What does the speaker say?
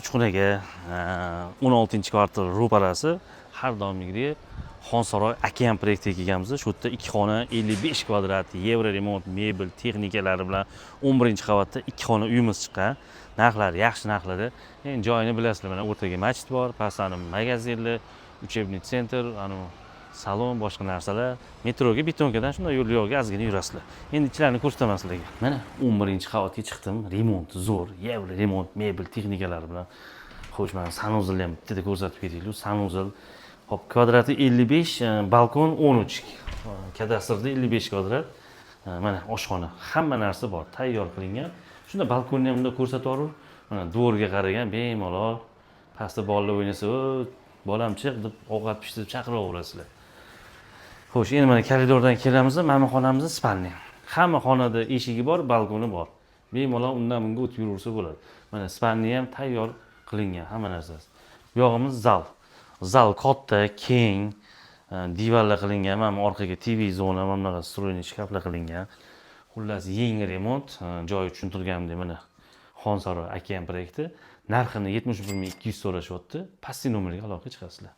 kuchxonaga 16-kvartal ro'parasi har doimgidek Xonsaroy Okean proyektiga kelganmiz. Shu yerda 2 xona 55 kvadrat yevro remont mebel texnikalari bilan 11-qavatda 2 xona uyimiz chiqqan. Narxlari yaxshi narxlarda. Endi joyini bilasizlar, mana o'rtaga masjid bor, pastdan magazinlar, uchebniy sentr, salon, boshqa narsalar. Metroga betonkadan shunday yo'l yo'lga ozgina yurasizlar. Endi ichlarini ko'rsataman sizlarga. Mana 11-qavatga chiqdim. Remont zo'r, yevro remont mebel texnikalari bilan. Xo'sh, mana sanuzilni ham bitta ko'rsatib ketaylik. Sanuzil hop, kvadrati 55, balkon 13. Kadastrda 55 kvadrat. Mana oshxona, hamma narsa bor, tayyor qilingan. Shunda balkonni ham unda ko'rsatib yuborib, mana dvorga qaragan bemalol pastda bolalar o'ynasa, bolam chiq deb ovqat pishirib chaqiraverasizlar. Xo'sh, endi mana koridordan kelamiz, mana xonamiz spalniya. Hamma xonada eshigi bor, balkoni bor. Bemalol undan bunga o'tib yuraversa bo'ladi. Mana spalniya ham tayyor qilingan hamma narsasi. Bu yog'imiz zal. Zal katta, keng, divarlar qilingan, mana orqaga TV zona, mana bunaqa stroyniy shkaflar qilingan. Xullas, yangi remont, joy tushuntirganimdek mana Xonsaroy Okean proyekti. Narxini 71.200 so'rashyapti. Pastki nomerga aloqa chiqasizlar.